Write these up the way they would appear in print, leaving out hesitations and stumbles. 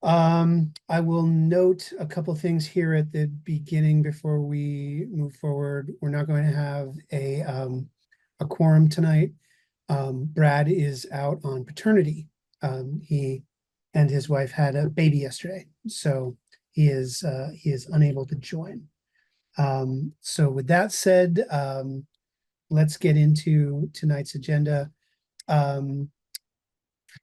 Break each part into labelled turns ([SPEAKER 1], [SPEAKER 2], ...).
[SPEAKER 1] I will note a couple things here at the beginning before we move forward. We're not going to have a quorum tonight. Brad is out on paternity. He and his wife had a baby yesterday, so he is unable to join. So with that said, let's get into tonight's agenda.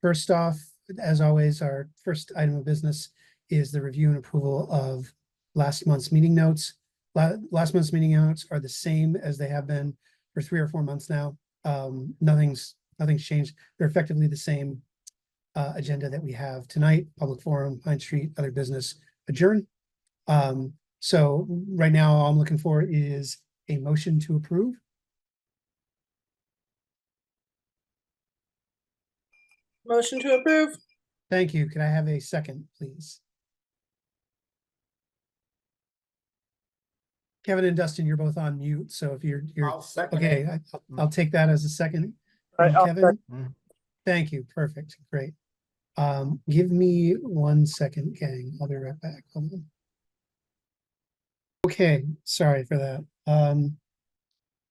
[SPEAKER 1] First off, as always, our first item of business is the review and approval of last month's meeting notes. Last month's meeting notes are the same as they have been for 3 or 4 months now. Nothing's changed. They're effectively the same agenda that we have tonight: public forum, Pine Street, other business, adjourn. So right now, all I'm looking for is a motion to approve.
[SPEAKER 2] Motion to approve.
[SPEAKER 1] Thank you. Could I have a second, please? Kevin and Dustin, you're both on mute, so if you're
[SPEAKER 3] I'll second it.
[SPEAKER 1] okay, I'll take that as a second.
[SPEAKER 2] All right,
[SPEAKER 1] Kevin, thank you. Perfect. Great. Give me 1 second, gang. I'll be right back. Hold on. Okay, sorry for that.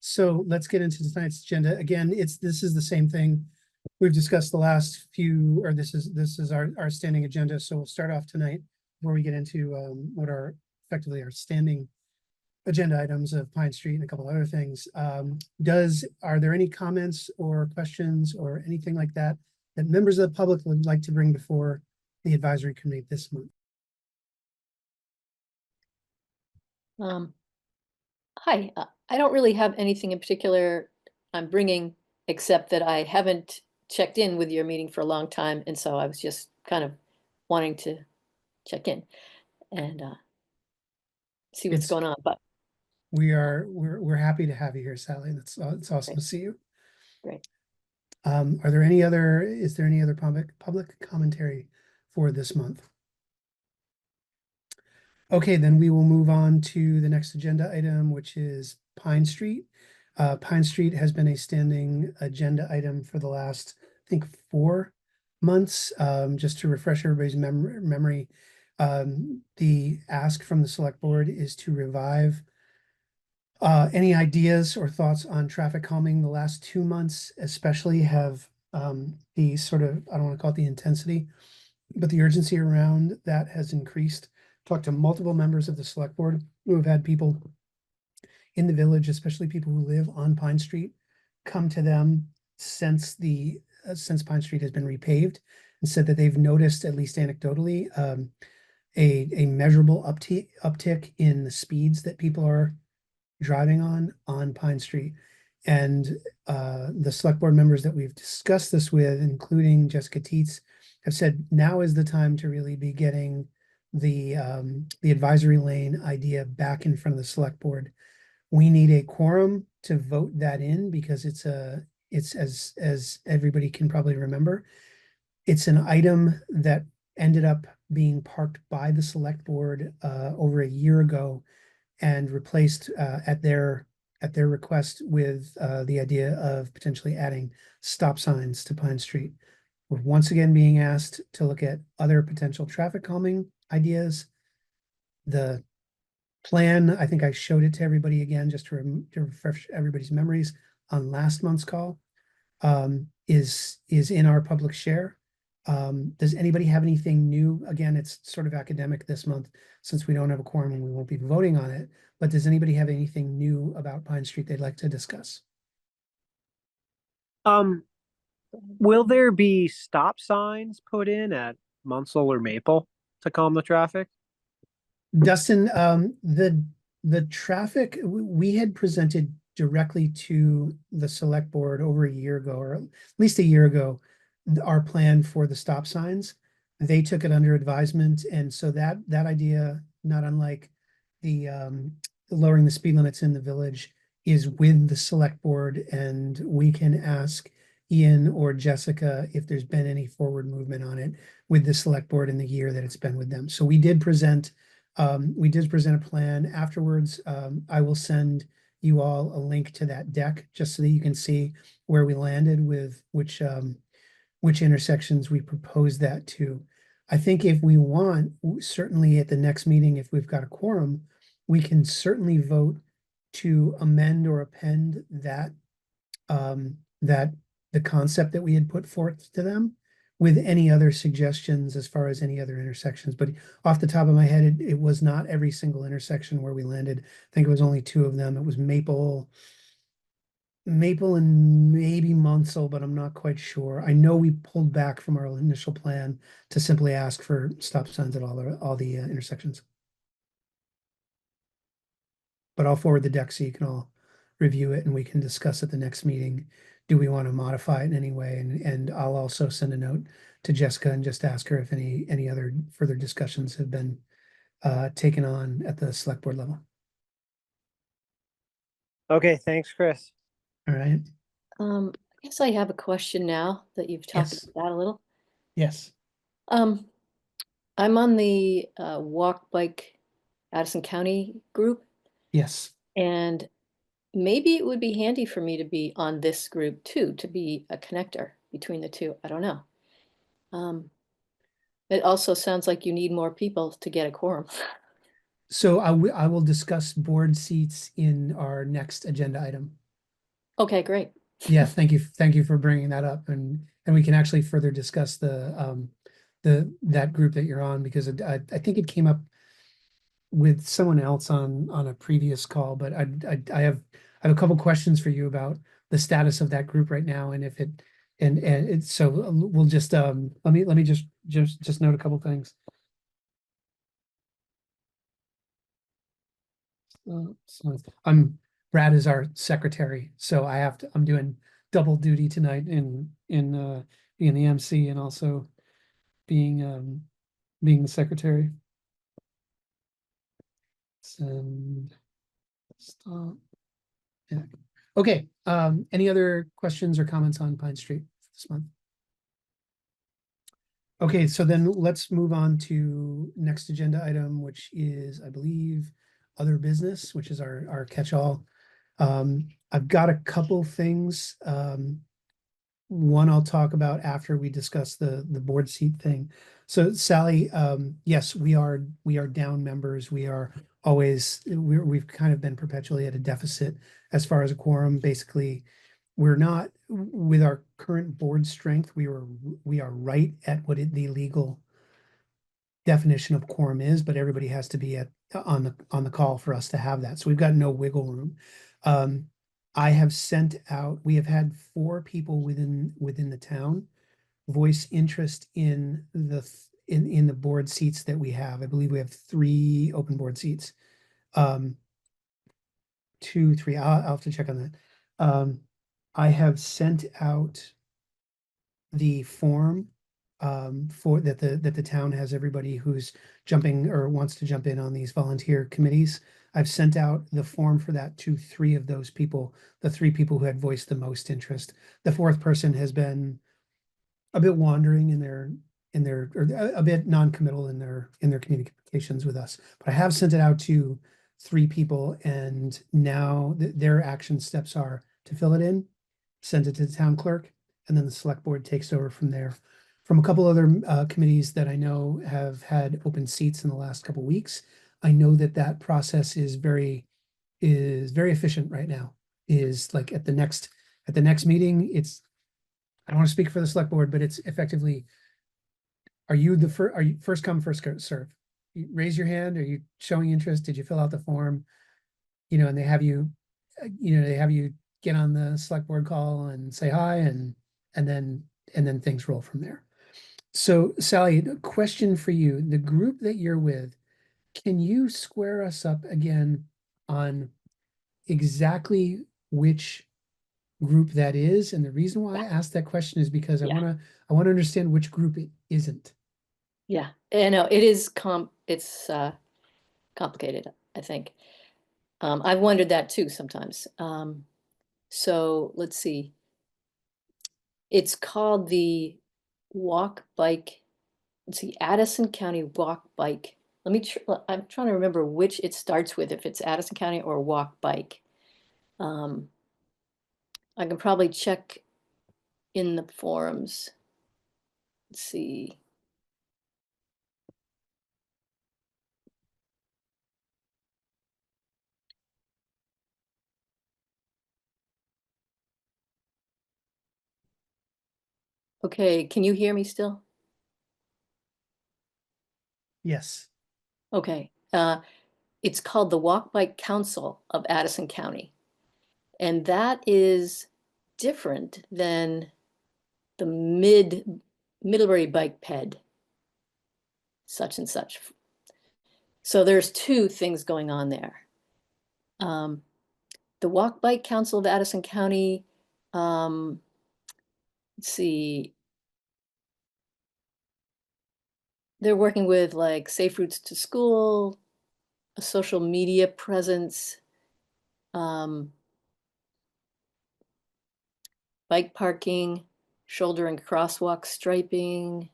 [SPEAKER 1] So let's get into tonight's agenda. Again, this is the same thing we've discussed the last few, or this is our standing agenda. So we'll start off tonight before we get into what are effectively our standing agenda items of Pine Street and a couple other things. Are there any comments or questions or anything like that that members of the public would like to bring before the advisory committee this month?
[SPEAKER 4] Hi, I don't really have anything in particular I'm bringing, except that I haven't checked in with your meeting for a long time, and so I was just kind of wanting to check in and see what's going on. But
[SPEAKER 1] we're happy to have you here, Sally. It's awesome
[SPEAKER 4] Great.
[SPEAKER 1] to see you.
[SPEAKER 4] Great.
[SPEAKER 1] Is there any other public commentary for this month? Okay, then we will move on to the next agenda item, which is Pine Street. Pine Street has been a standing agenda item for the last, I think, 4 months. Just to refresh everybody's memory, the ask from the select board is to revive any ideas or thoughts on traffic calming. The last 2 months especially have the sort of, I don't want to call it the intensity, but the urgency around that has increased. Talked to multiple members of the select board who have had people in the village, especially people who live on Pine Street, come to them since Pine Street has been repaved, and said that they've noticed, at least anecdotally, a measurable uptick in the speeds that people are driving on Pine Street. And the select board members that we've discussed this with, including Jessica Teets, have said now is the time to really be getting the advisory lane idea back in front of the select board. We need a quorum to vote that in, because it's as everybody can probably remember, it's an item that ended up being parked by the select board over a year ago, and replaced at their request with the idea of potentially adding stop signs to Pine Street. We're once again being asked to look at other potential traffic calming ideas. The plan, I think I showed it to everybody again, just to refresh everybody's memories on last month's call, is in our public share. Does anybody have anything new? Again, it's sort of academic this month since we don't have a quorum and we won't be voting on it, but does anybody have anything new about Pine Street they'd like to discuss?
[SPEAKER 5] Will there be stop signs put in at Munsell or Maple to calm the traffic?
[SPEAKER 1] Dustin, the traffic, we had presented directly to the select board over a year ago, or at least a year ago, our plan for the stop signs. They took it under advisement, and so that idea, not unlike the lowering the speed limits in the village, is with the select board, and we can ask Ian or Jessica if there's been any forward movement on it with the select board in the year that it's been with them. So we did present a plan afterwards. I will send you all a link to that deck just so that you can see where we landed with which intersections we proposed that to. I think if we want, certainly at the next meeting, if we've got a quorum, we can certainly vote to amend or append that the concept that we had put forth to them with any other suggestions as far as any other intersections. But off the top of my head, it was not every single intersection where we landed. I think it was only two of them. It was Maple and maybe Munsell, but I'm not quite sure. I know we pulled back from our initial plan to simply ask for stop signs at all the intersections. But I'll forward the deck so you can all review it and we can discuss at the next meeting. Do we want to modify it in any way? And I'll also send a note to Jessica and just ask her if any other further discussions have been taken on at the select board level.
[SPEAKER 5] Okay, thanks, Chris.
[SPEAKER 1] All right.
[SPEAKER 4] I guess I have a question now that you've talked
[SPEAKER 1] Yes.
[SPEAKER 4] about that a little.
[SPEAKER 1] Yes.
[SPEAKER 4] I'm on the Walk Bike Addison County group,
[SPEAKER 1] Yes.
[SPEAKER 4] and maybe it would be handy for me to be on this group too, to be a connector between the two. I don't know. It also sounds like you need more people to get a quorum.
[SPEAKER 1] So I will discuss board seats in our next agenda item.
[SPEAKER 4] Okay, great.
[SPEAKER 1] Yeah, thank you for bringing that up, and we can actually further discuss that group that you're on, because I think it came up with someone else on a previous call, but I have a couple questions for you about the status of that group right now, and if it and it's so we'll just let me just note a couple things. So Brad is our secretary, so I'm doing double duty tonight in being the MC and also being being the secretary. Send stop. Yeah. Okay. Any other questions or comments on Pine Street this month? Okay, so then let's move on to next agenda item, which is, I believe, other business, which is our catch-all. I've got a couple things. One I'll talk about after we discuss the board seat thing. So Sally, yes, we are down members. We are always we've kind of been perpetually at a deficit as far as a quorum. Basically, we're not with our current board strength. We are right at what the legal definition of quorum is, but everybody has to be on the call for us to have that. So we've got no wiggle room. I have sent out, we have had 4 people within the town voice interest in the board seats that we have. I believe we have 3 open board seats. 2, 3, I'll have to check on that. I have sent out the form for that the town has everybody who's jumping or wants to jump in on these volunteer committees. I've sent out the form for that to 3 of those people, the 3 people who had voiced the most interest. The 4th person has been a bit wandering in their or a bit non-committal in their communications with us. But I have sent it out to 3 people, and now their action steps are to fill it in, send it to the town clerk, and then the select board takes over from there. From a couple other committees that I know have had open seats in the last couple weeks, I know that process is very efficient right now. Is like at the next meeting, it's, I don't want to speak for the select board, but it's effectively, are you first come, first serve? You raise your hand. Are you showing interest? Did you fill out the form? And they have you, get on the select board call and say hi, and then things roll from there. So Sally, a question for you. The group that you're with, can you square us up again on exactly which group that is? And the reason why I asked that question is because I
[SPEAKER 4] Yeah.
[SPEAKER 1] want to understand which group it isn't.
[SPEAKER 4] Yeah, I know it is it's complicated, I think. I've wondered that too sometimes. So let's see. It's called the Walk Bike. Let's see, Addison County Walk Bike. I'm trying to remember which it starts with, if it's Addison County or Walk Bike. I can probably check in the forums. Let's see. Okay, can you hear me still?
[SPEAKER 1] Yes.
[SPEAKER 4] Okay, it's called the Walk Bike Council of Addison County. And that is different than the Middlebury Bike Ped, such and such. So there's two things going on there. The Walk Bike Council of Addison County, let's see, they're working with like Safe Routes to School, a social media presence, bike parking, shoulder and crosswalk striping.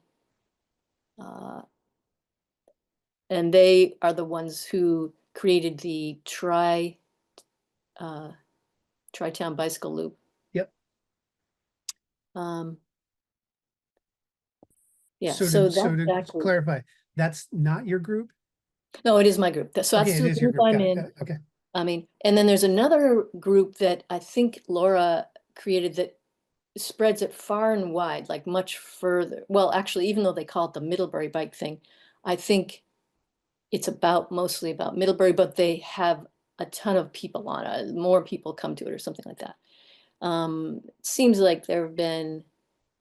[SPEAKER 4] And they are the ones who created the Tri-Town Bicycle Loop.
[SPEAKER 1] Yep.
[SPEAKER 4] Yeah,
[SPEAKER 1] So
[SPEAKER 4] so
[SPEAKER 1] so
[SPEAKER 4] that's
[SPEAKER 1] to
[SPEAKER 4] that group.
[SPEAKER 1] clarify, that's not your group?
[SPEAKER 4] No, it is my group. So
[SPEAKER 1] Okay,
[SPEAKER 4] that's
[SPEAKER 1] it
[SPEAKER 4] the
[SPEAKER 1] is your
[SPEAKER 4] group
[SPEAKER 1] group.
[SPEAKER 4] I'm
[SPEAKER 1] Got it,
[SPEAKER 4] in.
[SPEAKER 1] got it. Okay.
[SPEAKER 4] I mean, and then there's another group that I think Laura created that spreads it far and wide, like much further. Well, actually, even though they call it the Middlebury bike thing, I think it's mostly about Middlebury, but they have a ton of people on it. More people come to it or something like that. It seems like there have been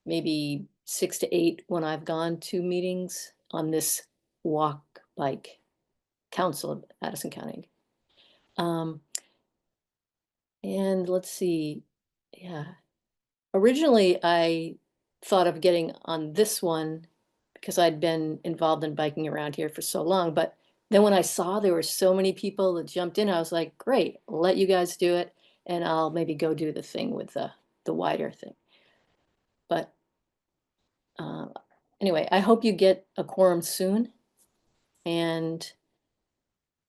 [SPEAKER 4] maybe 6 to 8 when I've gone to meetings on this walk bike council of Addison County. And let's see, yeah. Originally, I thought of getting on this one because I'd been involved in biking around here for so long. But then when I saw there were so many people that jumped in, I was like, great, I'll let you guys do it. And I'll maybe go do the thing with the wider thing. But anyway, I hope you get a quorum soon. And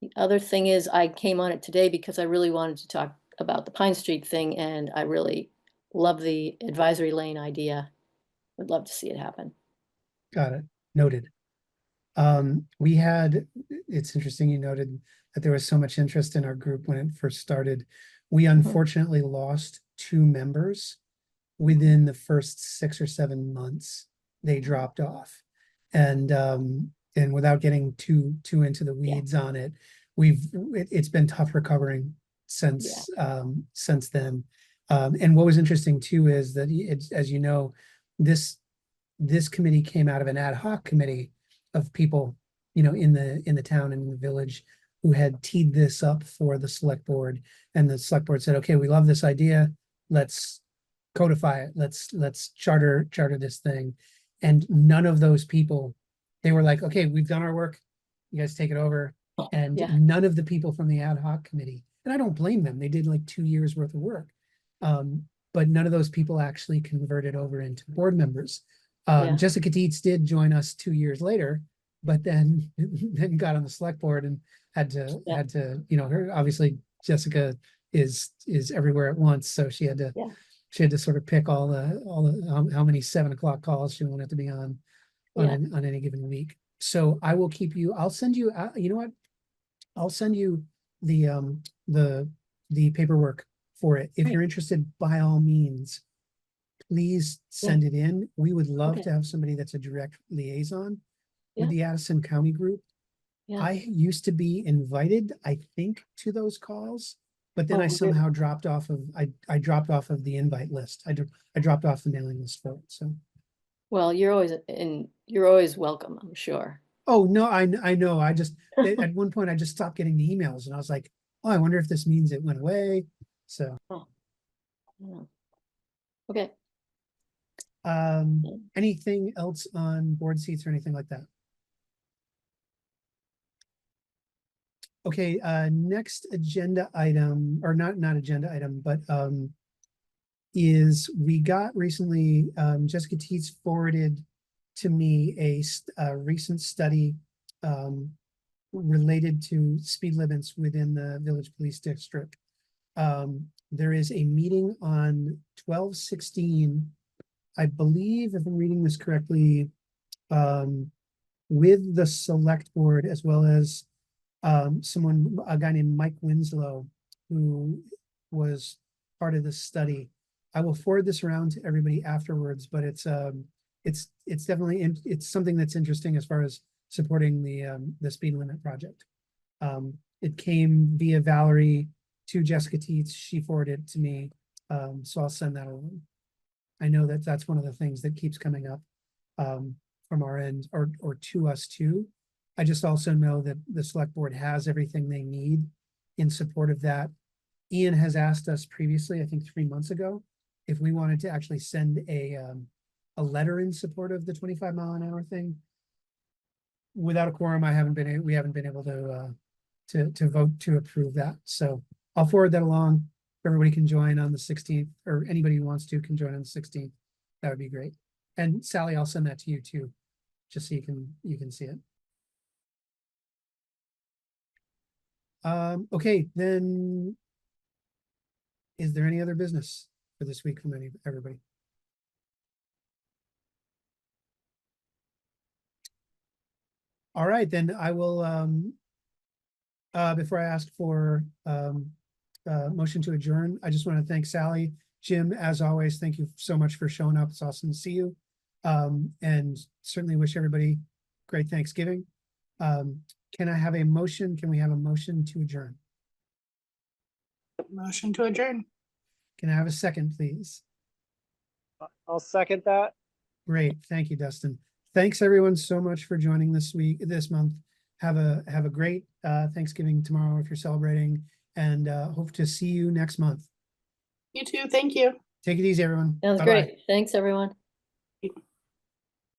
[SPEAKER 4] the other thing is I came on it today because I really wanted to talk about the Pine Street thing, and I really love the advisory lane idea. Would love to see it happen.
[SPEAKER 1] Got it. Noted. We had, it's interesting you noted that there was so much interest in our group when it first started. We unfortunately lost 2 members within the first 6 or 7 months. They dropped off. And without getting too into the weeds on it, it's been tough recovering since then. And what was interesting too is that as you know, this committee came out of an ad hoc committee of people, in the town and in the village who had teed this up for the select board. And the select board said, okay, we love this idea. Let's codify it. Let's charter this thing. And none of those people, they were like, okay, we've done our work. You guys take it over. And none of the people from the ad hoc committee, and I don't blame them. They did like 2 years worth of work. But none of those people actually converted over into board members. Jessica Dietz did join us 2 years later, but then got on the select board and had to her, obviously Jessica is everywhere at once, so she had to sort of pick all the how many 7 o'clock calls she wanted to be on any given week. So I will keep you. I'll send you. You know what? I'll send you the paperwork for it if you're interested. By all means, please send it in. We would love to have somebody that's a direct liaison with the Addison County group. I used to be invited, I think, to those calls, but then I somehow dropped off of I dropped off of the invite list. I dropped off the mailing list for it. So
[SPEAKER 4] well, you're always welcome, I'm sure.
[SPEAKER 1] oh no, I know. I just at one point I just stopped getting the emails and I was like, oh, I wonder if this means it went away. So
[SPEAKER 4] okay.
[SPEAKER 1] Anything else on board seats or anything like that? Okay, next agenda item, or not agenda item, but is we got recently, Jessica Teets forwarded to me a recent study related to speed limits within the Village Police District. There is a meeting on 12/16, I believe, if I'm reading this correctly, with the select board as well as a guy named Mike Winslow, who was part of this study. I will forward this around to everybody afterwards, but it's definitely, it's something that's interesting as far as supporting the speed limit project. It came via Valerie to Jessica Teets. She forwarded it to me. So I'll send that along. I know that that's one of the things that keeps coming up from our end or to us too. I just also know that the select board has everything they need in support of that. Ian has asked us previously, I think 3 months ago, if we wanted to actually send a letter in support of the 25-mile-an-hour thing. Without a quorum, we haven't been able to vote to approve that. So I'll forward that along. Everybody can join on the 16th, or anybody who wants to can join on the 16th. That would be great. And Sally, I'll send that to you too, just so you can see it. Okay, then. Is there any other business for this week from everybody? All right, then I will, before I ask for motion to adjourn, I just want to thank Sally. Jim, as always, thank you so much for showing up. It's awesome to see you. And certainly wish everybody great Thanksgiving. Can I have a motion? Can we have a motion to adjourn?
[SPEAKER 2] Motion to adjourn.
[SPEAKER 1] Can I have a second, please?
[SPEAKER 5] I'll second that.
[SPEAKER 1] Great, thank you, Dustin. Thanks everyone so much for joining this month. Have a great Thanksgiving tomorrow if you're celebrating, and hope to see you next month.
[SPEAKER 2] You too. Thank you.
[SPEAKER 1] Take it easy, everyone.
[SPEAKER 4] Sounds
[SPEAKER 1] Bye-bye.
[SPEAKER 4] great. Thanks, everyone.